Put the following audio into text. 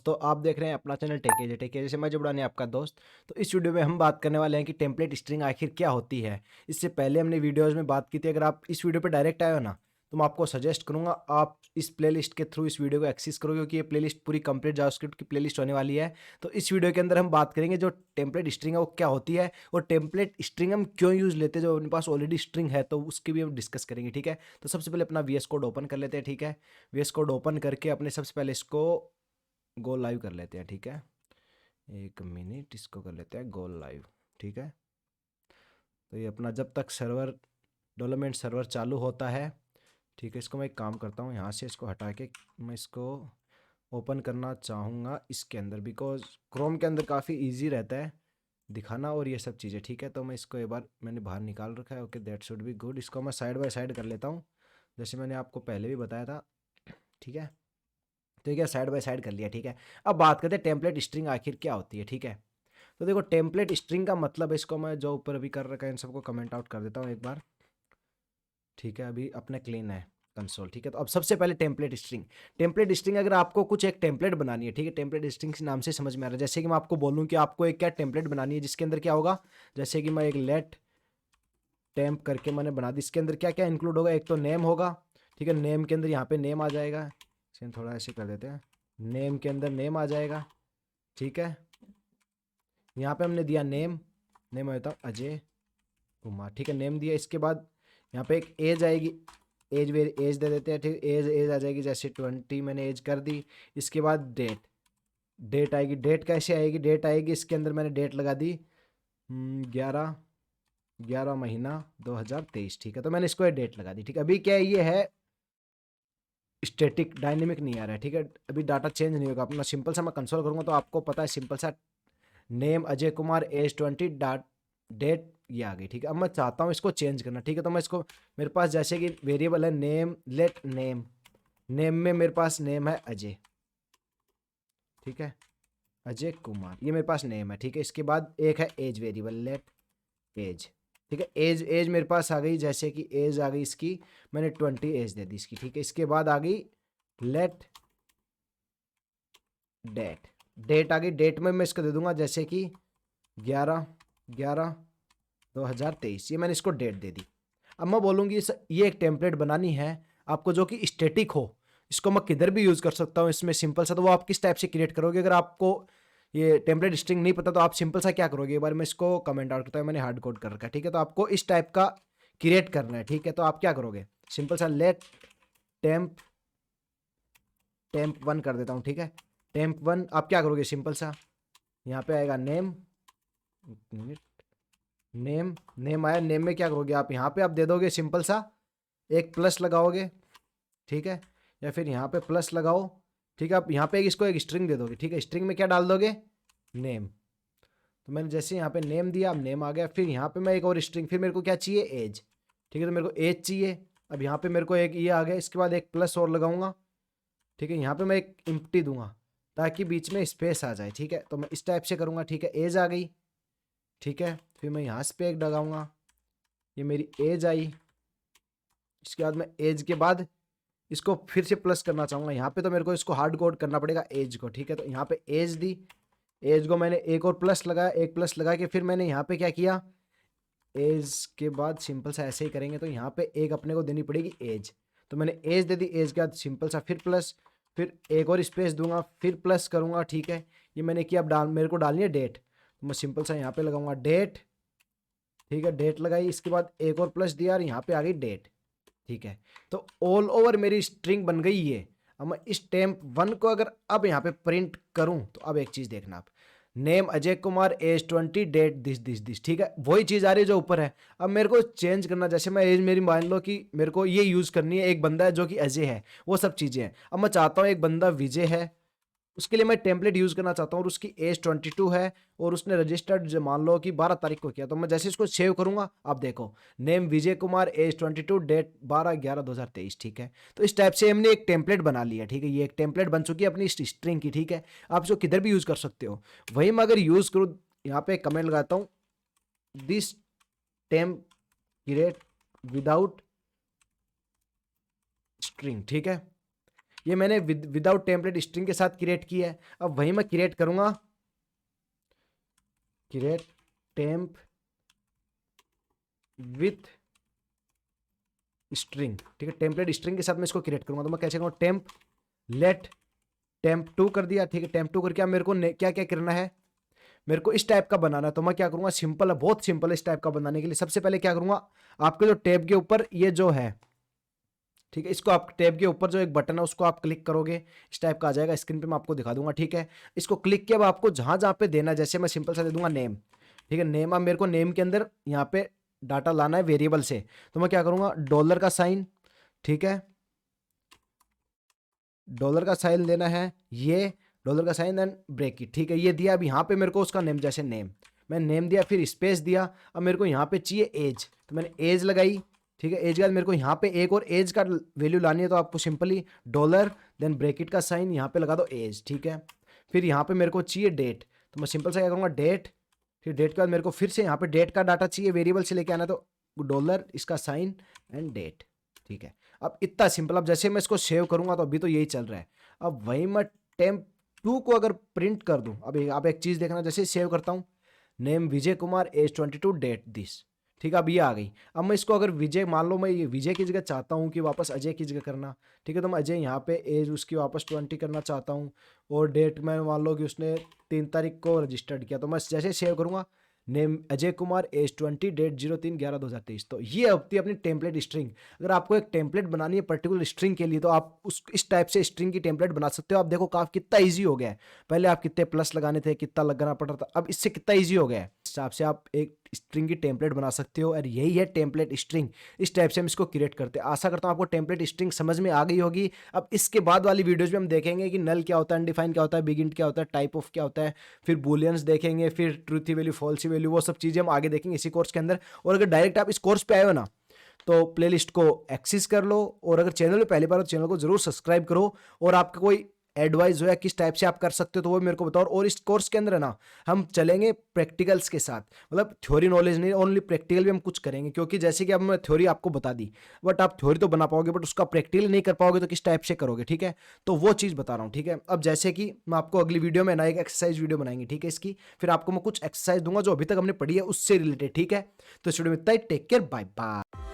तो आप देख रहे हैं अपना चैनल टेकेजे टेकेजे से मैं जुड़ाने आपका दोस्त। तो इस वीडियो में हम बात करने वाले हैं कि टेम्पलेट स्ट्रिंग आखिर क्या होती है। इससे पहले हमने वीडियोस में बात की थी। अगर आप इस वीडियो पे डायरेक्ट आए हो ना, तो मैं आपको सजेस्ट करूंगा आप इस प्लेलिस्ट के थ्रू इस वीडियो को एक्सेस करो, क्योंकि ये प्लेलिस्ट पूरी कंप्लीट जावास्क्रिप्ट की प्लेलिस्ट होने वाली है। तो इस वीडियो के अंदर हम बात करेंगे जो टेम्पलेट स्ट्रिंग है वो क्या होती है, और टेम्पलेट स्ट्रिंग हम क्यों यूज लेते हैं। जो अपने पास ऑलरेडी स्ट्रिंग है तो उसकी भी हम डिस्कस करेंगे, ठीक है। तो सबसे पहले अपना वीएस कोड ओपन कर लेते हैं, ठीक है। वीएस कोड ओपन करके अपने सबसे पहले इसको गो लाइव कर लेते हैं, ठीक है। 1 मिनट इसको कर लेते हैं गो लाइव, ठीक है। तो ये अपना जब तक सर्वर डेवलपमेंट सर्वर चालू होता है, ठीक है। इसको मैं एक काम करता हूँ, यहाँ से इसको हटा के मैं इसको ओपन करना चाहूँगा इसके अंदर, बिकॉज क्रोम के अंदर काफ़ी इजी रहता है दिखाना और ये सब चीज़ें, ठीक है। तो मैं इसको एक बार मैंने बाहर निकाल रखा है, okay that should be good. इसको मैं साइड बाय साइड कर लेता हूँ, जैसे मैंने आपको पहले भी बताया था, ठीक है। तो ये साइड बाय साइड कर लिया, ठीक है। अब बात करते हैं टेम्पलेट स्ट्रिंग आखिर क्या होती है, ठीक है। तो देखो टेम्पलेट स्ट्रिंग का मतलब है, इसको मैं जो ऊपर अभी कर रखा है इन सबको कमेंट आउट कर देता हूँ एक बार, ठीक है। अभी अपने क्लीन है कंसोल, ठीक है। तो अब सबसे पहले टेम्पलेट स्ट्रिंग अगर आपको कुछ एक टेम्पलेट बनानी है, ठीक है। टेम्पलेट स्ट्रिंग के नाम से समझ में आ रहा है। जैसे कि मैं आपको बोलूँ कि आपको एक क्या टेम्पलेट बनानी है, जिसके अंदर क्या होगा, जैसे कि मैं एक लेट टेम्प करके मैंने बना दी। इसके अंदर क्या क्या इंक्लूड होगा, एक तो नेम होगा, ठीक है। नेम के अंदर यहाँ पे नेम आ जाएगा, इसे थोड़ा ऐसे कर देते हैं, नेम के अंदर नेम आ जाएगा, ठीक है। यहाँ पे हमने दिया नेम, नेम होता है अजय कुमार, ठीक है। नेम दिया, इसके बाद यहाँ पे एक एज आएगी, एज वेरी एज दे देते हैं, ठीक। एज एज आ जाएगी, जैसे 20 मैंने एज कर दी। इसके बाद डेट, डेट आएगी। डेट कैसे आएगी, डेट आएगी इसके अंदर मैंने डेट लगा दी 11/11/2023, ठीक है। तो मैंने इसको डेट लगा दी, ठीक है। अभी क्या ये है स्टैटिक, डायनेमिक नहीं आ रहा है, ठीक है। अभी डाटा चेंज नहीं होगा अपना। सिंपल सा मैं कंसोल करूंगा तो आपको पता है, सिंपल सा नेम अजय कुमार एज 20 डाट डेट ये आ गई, ठीक है। अब मैं चाहता हूँ इसको चेंज करना, ठीक है। तो मैं इसको, मेरे पास जैसे कि वेरिएबल है नेम, लेट नेम, नेम में मेरे पास नेम है अजय, ठीक है। अजय कुमार ये मेरे पास नेम है, ठीक है। इसके बाद एक है एज वेरिएबल, लेट एज, ठीक है। एज एज मेरे पास आ गई, जैसे कि एज आ गई इसकी, मैंने 20 एज दे दी इसकी, ठीक है। इसके बाद आ गई लेट डेट, डेट आ गई। डेट में मैं इसको दे दूंगा जैसे कि 11/11/2023, ये मैंने इसको डेट दे दी। अब मैं बोलूँगी ये एक टेम्पलेट बनानी है आपको जो कि स्टैटिक हो। इसको मैं किधर भी यूज़ कर सकता हूँ इसमें, सिंपल सा। तो वो आप किस टाइप से क्रिएट करोगे, अगर आपको ये टेम्पलेट स्ट्रिंग नहीं पता तो आप सिंपल सा क्या करोगे, एक बार मैं इसको कमेंट आउट करता हूँ, मैंने हार्ड कोड कर रखा है, ठीक है। तो आपको इस टाइप का क्रिएट करना है, ठीक है। तो आप क्या करोगे, सिंपल सा लेट टेम्प टेम्प 1 कर देता हूँ, ठीक है। टेम्प 1 आप क्या करोगे, सिंपल सा यहाँ पे आएगा नेम, नेम नेम आया। नेम में क्या करोगे आप, यहाँ पे आप दे दोगे सिंपल सा एक प्लस लगाओगे, ठीक है। या फिर यहाँ पे प्लस लगाओ, ठीक है। आप यहाँ पे इसको एक स्ट्रिंग दे दोगे, ठीक है। स्ट्रिंग में क्या डाल दोगे, नेम। तो मैंने जैसे यहाँ पे नेम दिया, अब नेम आ गया। फिर यहाँ पे मैं एक और स्ट्रिंग, फिर मेरे को क्या चाहिए, एज, ठीक है। तो मेरे को एज चाहिए। अब यहाँ पे मेरे को एक ये आ गया, इसके बाद एक प्लस और लगाऊंगा, ठीक है। यहाँ पे मैं एक इम्प्टी दूंगा ताकि बीच में स्पेस आ जाए, ठीक है। तो मैं इस टाइप से करूँगा, ठीक है। एज आ गई, ठीक है। फिर मैं यहाँ पे एक लगाऊंगा, ये मेरी एज आई। इसके बाद मैं एज के बाद इसको फिर से प्लस करना चाहूँगा, यहाँ पे तो मेरे को इसको हार्ड कोड करना पड़ेगा एज को, ठीक है। तो यहाँ पे एज दी, एज को मैंने एक और प्लस लगाया, एक प्लस लगा के फिर मैंने यहाँ पे क्या किया, एज के बाद सिंपल सा ऐसे ही करेंगे तो यहाँ पे एक अपने को देनी पड़ेगी एज। तो मैंने एज दे दी, एज के बाद सिंपल सा फिर प्लस, फिर एक और स्पेस दूंगा, फिर प्लस करूँगा, ठीक है। ये मैंने किया। अब मेरे को डालनी है डेट, तो मैं सिंपल सा यहाँ पे लगाऊंगा डेट, ठीक है। डेट लगाई, इसके बाद एक और प्लस दिया और यहाँ पे आ गई डेट, ठीक है। तो ऑल ओवर मेरी स्ट्रिंग बन गई ये। अब मैं इस टेम्प 1 को अगर अब यहाँ पे प्रिंट करूँ तो अब एक चीज़ देखना आप, name Ajay Kumar age 20 date this this this, ठीक है। वही चीज़ आ रही है जो ऊपर है। अब मेरे को चेंज करना, जैसे मैं एज मेरी मान लो कि मेरे को ये यूज़ करनी है, एक बंदा है जो कि अजय है, वो सब चीज़ें हैं। अब मैं चाहता हूँ एक बंदा विजय है, उसके लिए मैं टेम्पलेट यूज़ करना चाहता हूँ और उसकी एज 22 है और उसने रजिस्टर्ड मान लो कि 12 तारीख को किया। तो मैं जैसे इसको सेव करूँगा, आप देखो name Vijay Kumar age 22 date 12/11/2023, ठीक है। तो इस टाइप से हमने एक टेम्पलेट बना लिया, ठीक है। ये एक टेम्पलेट बन चुकी है अपनी स्ट्रिंग की, ठीक है। आप इसको किधर भी यूज़ कर सकते हो। वही मैं अगर यूज़ करूँ, यहाँ पे कमेंट लगाता हूँ, this temp create without string, ठीक है। ये मैंने विदाउट टेम्पलेट स्ट्रिंग के साथ क्रिएट की है। अब वही मैं क्रिएट करूंगा, क्रिएट टेम्प विथ स्ट्रिंग, ठीक है, टेम्पलेट स्ट्रिंग के साथ मैं इसको क्रिएट करूंगा। तो मैं कैसे करूँगा, टेम्प लेट टेम्प 2 कर दिया, ठीक है। टेम्प 2 करके अब मेरे को क्या क्या करना है, मेरे को इस टाइप का बनाना है। तो मैं क्या करूंगा, सिंपल है, बहुत सिंपल है इस टाइप का बनाने के लिए। सबसे पहले क्या करूंगा, आपके जो टैब के ऊपर ये जो है, ठीक है, इसको आप टैब के ऊपर जो एक बटन है उसको आप क्लिक करोगे, इस टाइप का आ जाएगा, स्क्रीन पे मैं आपको दिखा दूंगा, ठीक है। इसको क्लिक किया, अब आपको जहां जहां पे देना है, जैसे मैं सिंपल सा दे दूंगा नेम, ठीक है, नेम। अब मेरे को नेम के अंदर यहाँ पे डाटा लाना है वेरिएबल से, तो मैं क्या करूंगा, डॉलर का साइन, ठीक है, डॉलर का साइन देना है, ये डॉलर का साइन एंड ब्रेकेट, ठीक है, ये दिया। अब यहाँ पे मेरे को उसका नेम, जैसे नेम, मैं नेम दिया, फिर स्पेस दिया। अब मेरे को यहाँ पे चाहिए एज, तो मैंने एज लगाई, ठीक है। एज के बाद मेरे को यहाँ पे एक और एज का वैल्यू लानी है, तो आपको सिंपली डॉलर देन ब्रेकेट का साइन यहाँ पे लगा दो एज, ठीक है। फिर यहाँ पे मेरे को चाहिए डेट, तो मैं सिंपल सा क्या करूँगा, डेट। फिर डेट के बाद मेरे को फिर से यहाँ पे डेट का डाटा चाहिए, वेरिएबल से लेके आना, तो डॉलर इसका साइन एंड डेट, ठीक है। अब इतना सिंपल। अब जैसे मैं इसको सेव करूंगा, तो अभी तो यही चल रहा है। अब वही मैं टेम्प 2 को अगर प्रिंट कर दूं, अब आप एक चीज देखना, जैसे सेव करता हूं, name Vijay Kumar age 22 date this, ठीक है। अब ये आ गई। अब मैं इसको अगर विजय, मान लो मैं ये विजय की जगह चाहता हूँ कि वापस अजय की जगह करना, ठीक है, तो मैं अजय यहाँ पे एज उसकी वापस 20 करना चाहता हूँ, और डेट में मान लो कि उसने 3 तारीख को रजिस्टर्ड किया, तो मैं जैसे सेव करूंगा, name Ajay Kumar age 20 date 03/11/2023। तो ये होती है अपनी टेम्पलेट स्ट्रिंग। अगर आपको एक टेम्पलेट बनानी है पर्टिकुलर स्ट्रिंग के लिए, तो आप उस इस टाइप से स्ट्रिंग की टेम्पलेट बना सकते हो। आप देखो काफी कितना ईजी हो गया है। पहले आप कितने प्लस लगाने थे, कितना लगाना पड़ रहा था, अब इससे कितना ईजी हो गया है। इस हिसाब से आप एक स्ट्रिंग की टेम्पलेट बना सकते हो, और यही है टेम्पलेट स्ट्रिंग। इस टाइप से हम इसको क्रिएट करते हैं। आशा करता हूँ आपको टेम्पलेट स्ट्रिंग समझ में आ गई होगी। अब इसके बाद वाली वीडियोज में हम देखेंगे कि नल क्या होता है, अनडिफाइन क्या होता है, बिगिन क्या होता है, टाइप ऑफ क्या होता है, फिर बुलियंस देखेंगे, फिर ट्रूथी वैल्यू, फॉल्सी वैल्यू, वो सब चीजें हम आगे देखेंगे इसी कोर्स के अंदर। और अगर डायरेक्ट आप इस कोर्स पे आए हो ना, तो प्लेलिस्ट को एक्सेस कर लो, और अगर चैनल पे पहली बार हो तो चैनल को जरूर सब्सक्राइब करो। और आपका कोई एडवाइस हो या किस टाइप से आप कर सकते हो, तो वो मेरे को बताओ। और इस कोर्स के अंदर है ना, हम चलेंगे प्रैक्टिकल्स के साथ, मतलब थ्योरी नॉलेज नहीं, ओनली प्रैक्टिकल भी हम कुछ करेंगे। क्योंकि जैसे कि अब मैं थ्योरी आपको बता दी, बट आप थ्योरी तो बना पाओगे, बट उसका प्रैक्टिकल नहीं कर पाओगे, तो किस टाइप से करोगे, ठीक है। तो वो चीज़ बता रहा हूँ, ठीक है। अब जैसे कि मैं आपको अगली वीडियो में ना एक एक्सरसाइज वीडियो बनाएंगे, ठीक है, इसकी फिर आपको मैं कुछ एक्सरसाइज दूंगा जो अभी तक हमने पढ़ी है उससे रिलेटेड, ठीक है। तो इस वीडियो में इतना ही। Take care, bye bye.